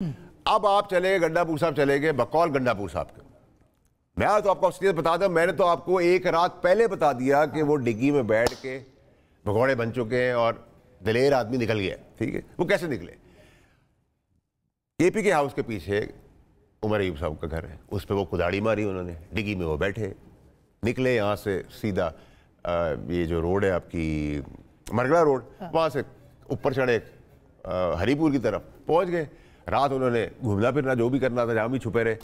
अब आप चले गए गंडापुर साहब, चले गए बकौल गंडापुर साहब के। मैं तो आपको असलियत बता दूं, मैंने तो आपको एक रात पहले बता दिया कि वो डिग्गी में बैठ के भगौड़े बन चुके हैं और दिलेर आदमी निकल गया। ठीक है, वो कैसे निकले? केपी के हाउस के पीछे उमर अयूब साहब का घर है, उस पर वो कुदाड़ी मारी उन्होंने, डिग्गी में वो बैठे, निकले यहाँ से सीधा ये जो रोड है आपकी मरगड़ा रोड, वहाँ से ऊपर चढ़े हरीपुर की तरफ पहुँच गए। रात उन्होंने घूमना फिरना जो भी करना था, जहाँ भी छुपे रहे।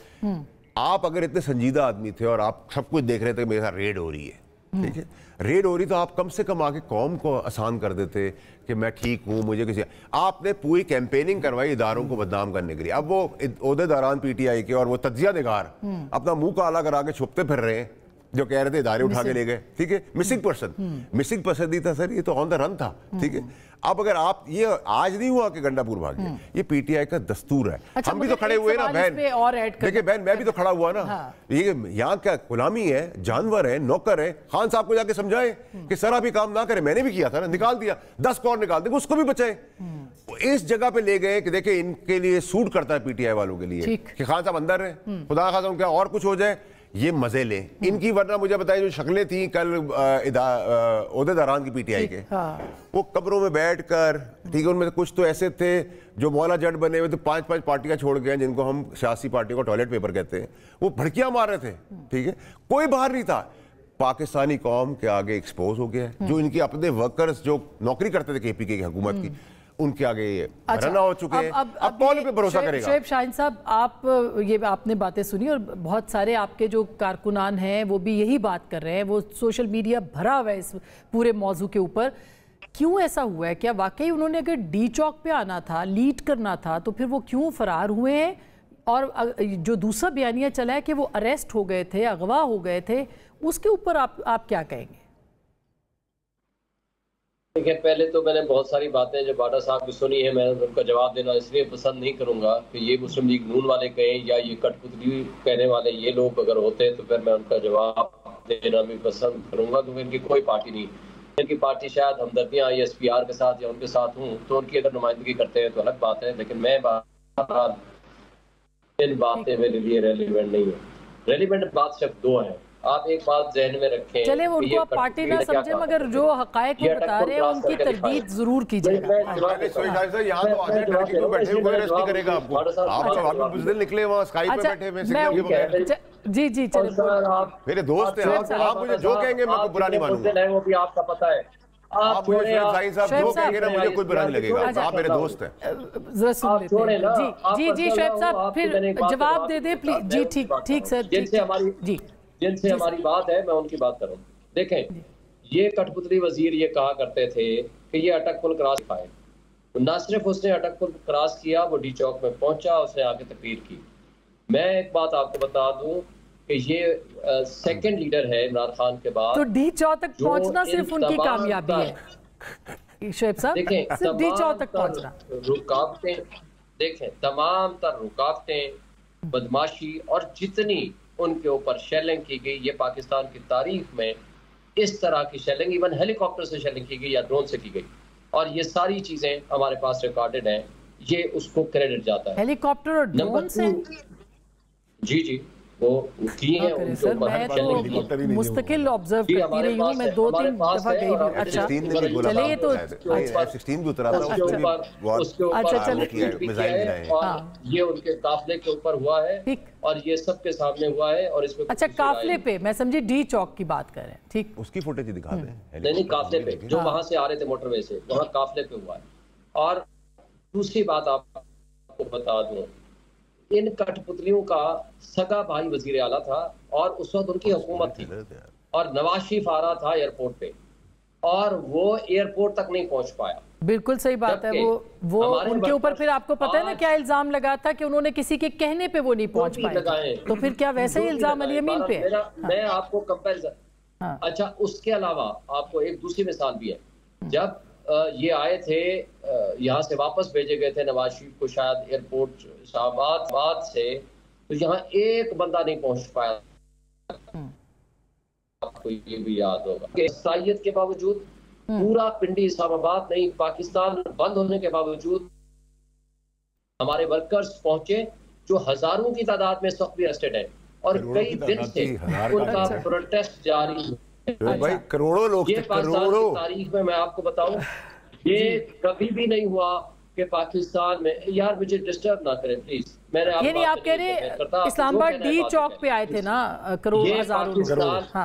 आप अगर इतने संजीदा आदमी थे और आप सब कुछ देख रहे थे मेरे साथ रेड हो रही है, ठीक है, रेड हो रही, तो आप कम से कम आके कौम को आसान कर देते कि मैं ठीक हूँ, मुझे किसी। आपने पूरी कैंपेनिंग करवाई इदारों को बदनाम करने के लिए। अब वो ओहदेदारान पीटीआई के और वो तज्जिया निगार अपना मुंह काला करा के छुपते फिर रहे हैं, जो कह रहे थे इदारे उठा के ले गए। ठीक है, मिसिंग पर्सन नहीं था सर, ये तो ऑन द रन था। ठीक है, अब अगर आप, ये आज नहीं हुआ कि गंडापुर भाग गए, ये पीटीआई का दस्तूर है। अच्छा, हम भी तो खड़े हुए ना बहन, देखिए बहन, मैं भी तो खड़ा हुआ ना। हाँ। ये यहाँ क्या गुलामी है, जानवर है, नौकर है। खान साहब को जाके समझाए कि सर आप ही काम ना करें, मैंने भी किया था ना, निकाल दिया, 10 करोड़ निकाल देंगे, उसको भी बचाए। इस जगह पे ले गए कि देखिए इनके लिए सूट करता है पीटीआई वालों के लिए कि खान साहब अंदर है, खुदा खासा उनका और कुछ हो जाए, ये मजे लें इनकी। वरना मुझे बताइए जो शक्लें थी कल ओहदेदारान की पीटीआई के, वो कब्रों में बैठकर, ठीक है, उनमें कुछ तो ऐसे थे जो मौला जट बने हुए थे, 5-5 पार्टियां छोड़ गए, जिनको हम सियासी पार्टियों को टॉयलेट पेपर कहते हैं, वो भड़कियां मार रहे थे। ठीक है, कोई बाहर नहीं था। पाकिस्तानी कौम के आगे एक्सपोज हो गया है। जो इनके अपने वर्कर्स जो नौकरी करते थे केपी की हुकूमत की, उनके आगे ये रना हो चुके हैं। अब कौन पे भरोसा करेगा? शोएब शाहीन साहब, आप ये आपने बातें सुनी और बहुत सारे आपके जो कारकुनान हैं वो भी यही बात कर रहे हैं, वो सोशल मीडिया भरा हुआ है इस पूरे मौजू के ऊपर। क्यों ऐसा हुआ है? क्या वाकई उन्होंने अगर डी चौक पे आना था, लीड करना था, तो फिर वो क्यों फरार हुए हैं? और जो दूसरा बयानिया चला है कि वो अरेस्ट हो गए थे, अगवा हो गए थे, उसके ऊपर आप क्या कहेंगे? देखिए, पहले तो मैंने बहुत सारी बातें जो बाटा साहब की सुनी है, मैं उनका जवाब देना इसलिए पसंद नहीं करूंगा कि ये मुस्लिम लीग नून वाले कहें या ये कठपुतली कहने वाले ये लोग अगर होते तो फिर मैं उनका जवाब देना भी पसंद करूंगा, क्योंकि इनकी कोई पार्टी नहीं। इनकी पार्टी शायद हमदर्दियाँ ISPR के साथ या उनके साथ हूँ, तो उनकी अगर नुमाइंदगी करते हैं तो अलग बात है, लेकिन मैं इन बातें मेरे लिए रेलिवेंट नहीं है। रेलिवेंट बात सिर्फ 2 है। आप एक बात जहन में रखें, चले उनको आप पार्टी ना समझे, मगर जो हकायक वो बता रहे हैं उनकी तरदीद जरूर कीजिएगा। जी जी, चलिए मेरे दोस्त हैं, आप मुझे जो कहेंगे मैं बुरा नहीं मानूंगा, वो भी आपका पता है। आप मुझे जो कहेंगे ना मुझे कुछ बुरा नहीं लगेगा, आप मेरे दोस्त हैं। जरा सुन लेते हैं। जी जी शोएब साहब, फिर जवाब दे दे प्लीज। जी ठीक सर, जिनसे हमारी बात है मैं उनकी बात करूं। देखें, ये कठपुतली वजीर ये कहा करते थे कि ये अटक पुल क्रॉस पाए, ना सिर्फ उसने अटक पुल क्रॉस किया, वो डी चौक में पहुंचा, उसने आके तकरीर की। मैं एक बात आपको बता दूं कि ये सेकंड लीडर है इमरान खान के बाद, तो डी चौक तक पहुंचना सिर्फ उनकी कामयाबी है शोएब साहब। देखें, सिर्फ डी चौक तक पहुंचना, रुकावटें देखें, तमाम तर रुकावटें, बदमाशी और जितनी उनके ऊपर शेलिंग की गई, ये पाकिस्तान की तारीख में इस तरह की शेलिंग, इवन हेलीकॉप्टर से शेलिंग की गई या ड्रोन से की गई, और ये सारी चीजें हमारे पास रिकॉर्डेड हैं, ये उसको क्रेडिट जाता है। हेलीकॉप्टर और ड्रोन से? जी वो की है सर, मैं तो मुस्तकिल ऑब्जर्व करती रही हूँ, मैं 2-3 दफा गई हूँ। अच्छा चलिए, तो F-16 भी उतरा था, अच्छा चलिए, ये उनके काफिले के ऊपर हुआ है और ये सबके सामने हुआ है। और इसमें अच्छा, काफिले पे मैं समझी डी चौक की बात कर रहे हैं, ठीक, उसकी फुटेज दिखा दें। नहीं, काफिले पे जो वहां से आ रहे थे मोटरवे से, वहां काफिले पे हुआ है। और दूसरी बात आपको बता दूं, इन कठपुतलियों का सगा भाई वजीर आला था और उस वक्त उनकी हुकूमत थी, और नवाज शरीफ आ रहा था एयरपोर्ट पे और वो एयरपोर्ट तक नहीं पहुंच पाया। बिल्कुल सही बात है। वो उनके ऊपर फिर आपको पता है ना क्या इल्जाम लगा था कि उन्होंने किसी के कहने पे वो नहीं पहुंच पाए, तो फिर क्या वैसे ही इल्जाम अली अमीन पे? मैं आपको कंपेरिजन, अच्छा उसके अलावा आपको एक दूसरी मिसाल भी है। जब ये आए थे, यहाँ से वापस भेजे गए थे नवाज शरीफ को शायद एयरपोर्ट इस्लामाबाद से, तो यहाँ एक बंदा नहीं पहुंच पाया। आपको ये भी याद होगा कि सलाहियत के बावजूद पूरा पिंडी इस्लामाबाद नहीं, पाकिस्तान बंद होने के बावजूद हमारे वर्कर्स पहुंचे जो हजारों की तादाद में इस वक्त भी अरेस्टेड है और कई दिन से उनका प्रोटेस्ट जारी है। भाई करोड़ों लोग ये 5 साल की तारीख में मैं आपको बताऊं, ये कभी भी नहीं हुआ कि पाकिस्तान में, यार मुझे डिस्टर्ब ना करें प्लीज। मैंने ये नहीं, आप कह रहे इस्लामाबाद डी चौक पे आए थे ना करोड़ हजारों लोग। हाँ।